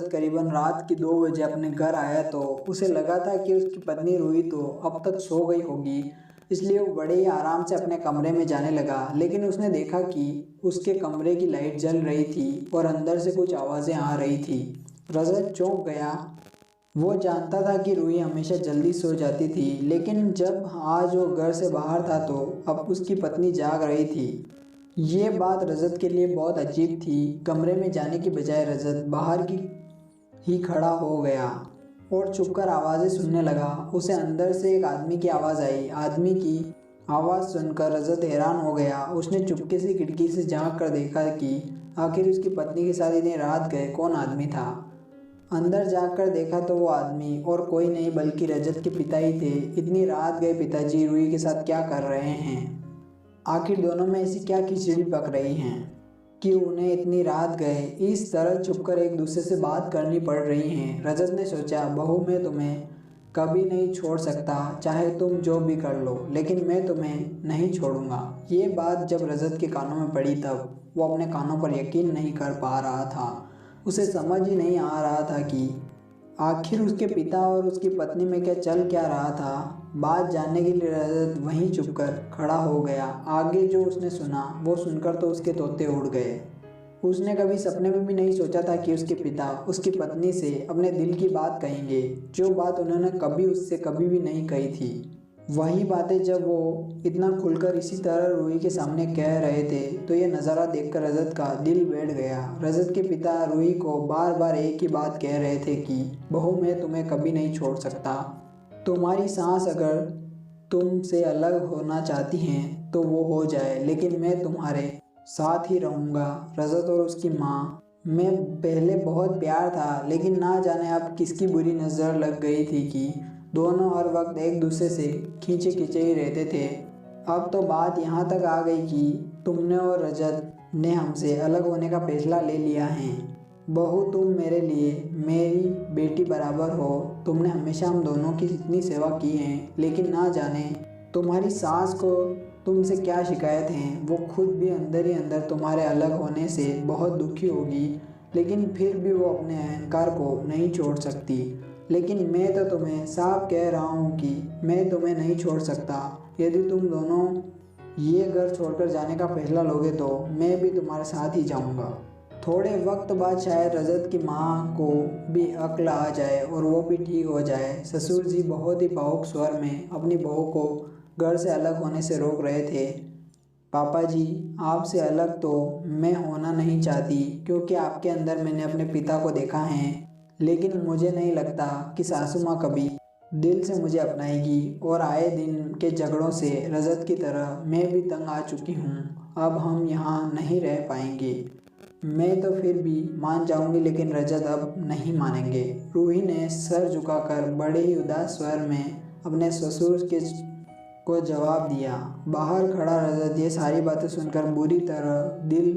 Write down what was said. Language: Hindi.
करीबन रात की 2 बजे अपने घर आया तो उसे लगा था कि उसकी पत्नी रूही तो अब तक सो गई होगी, इसलिए वो बड़े ही आराम से अपने कमरे में जाने लगा। लेकिन उसने देखा कि उसके कमरे की लाइट जल रही थी और अंदर से कुछ आवाज़ें आ रही थी। रजत चौंक गया। वो जानता था कि रूही हमेशा जल्दी सो जाती थी, लेकिन जब आज वो घर से बाहर था तो अब उसकी पत्नी जाग रही थी। ये बात रजत के लिए बहुत अजीब थी। कमरे में जाने की बजाय रजत बाहर की ही खड़ा हो गया और चुपकर आवाज़ें सुनने लगा। उसे अंदर से एक आदमी की आवाज़ आई। आदमी की आवाज़ सुनकर रजत हैरान हो गया। उसने चुपके से खिड़की से झांक कर देखा कि आखिर उसकी पत्नी के साथ इतनी रात गए कौन आदमी था। अंदर जाकर देखा तो वो आदमी और कोई नहीं बल्कि रजत के पिता ही थे। इतनी रात गए पिताजी रूही के साथ क्या कर रहे हैं? आखिर दोनों में ऐसी क्या खिचड़ी पक रही हैं कि उन्हें इतनी रात गए इस तरह छुपकर एक दूसरे से बात करनी पड़ रही हैं। रजत ने सोचा, बहू मैं तुम्हें कभी नहीं छोड़ सकता, चाहे तुम जो भी कर लो, लेकिन मैं तुम्हें नहीं छोड़ूंगा। ये बात जब रजत के कानों में पड़ी तब वो अपने कानों पर यकीन नहीं कर पा रहा था। उसे समझ ही नहीं आ रहा था कि आखिर उसके पिता और उसकी पत्नी में चल क्या रहा था। बात जानने के लिए रजत वहीं चुपकर खड़ा हो गया। आगे जो उसने सुना वो सुनकर तो उसके तोते उड़ गए। उसने कभी सपने में भी नहीं सोचा था कि उसके पिता उसकी पत्नी से अपने दिल की बात कहेंगे, जो बात उन्होंने कभी उससे कभी भी नहीं कही थी। वही बातें जब वो इतना खुलकर इसी तरह रूही के सामने कह रहे थे तो ये नज़ारा देखकर रजत का दिल बैठ गया। रजत के पिता रूही को बार बार एक ही बात कह रहे थे कि बहू मैं तुम्हें कभी नहीं छोड़ सकता। तुम्हारी सांस अगर तुमसे अलग होना चाहती हैं तो वो हो जाए, लेकिन मैं तुम्हारे साथ ही रहूँगा। रजत और उसकी माँ में पहले बहुत प्यार था, लेकिन ना जाने अब किसकी बुरी नज़र लग गई थी कि दोनों हर वक्त एक दूसरे से खींचे खींचे ही रहते थे। अब तो बात यहाँ तक आ गई कि तुमने और रजत ने हमसे अलग होने का फैसला ले लिया है। बहू तुम मेरे लिए मेरी बेटी बराबर हो। तुमने हमेशा हम दोनों की इतनी सेवा की है, लेकिन ना जाने तुम्हारी सास को तुमसे क्या शिकायत है। वो खुद भी अंदर ही अंदर तुम्हारे अलग होने से बहुत दुखी होगी, लेकिन फिर भी वो अपने अहंकार को नहीं छोड़ सकती। लेकिन मैं तो तुम्हें साफ कह रहा हूँ कि मैं तुम्हें नहीं छोड़ सकता। यदि तुम दोनों ये घर छोड़कर जाने का फैसला लोगे तो मैं भी तुम्हारे साथ ही जाऊँगा। थोड़े वक्त बाद शायद रजत की माँ को भी अक्ल आ जाए और वो भी ठीक हो जाए। ससुर जी बहुत ही भावुक स्वर में अपनी बहू को घर से अलग होने से रोक रहे थे। पापा जी, आपसे अलग तो मैं होना नहीं चाहती, क्योंकि आपके अंदर मैंने अपने पिता को देखा है, लेकिन मुझे नहीं लगता कि सासू माँ कभी दिल से मुझे अपनाएगी। और आए दिन के झगड़ों से रजत की तरह मैं भी तंग आ चुकी हूँ। अब हम यहाँ नहीं रह पाएंगे। मैं तो फिर भी मान जाऊंगी, लेकिन रजत अब नहीं मानेंगे। रूही ने सर झुकाकर बड़े ही उदास स्वर में अपने ससुर के को जवाब दिया। बाहर खड़ा रजत ये सारी बातें सुनकर बुरी तरह दिल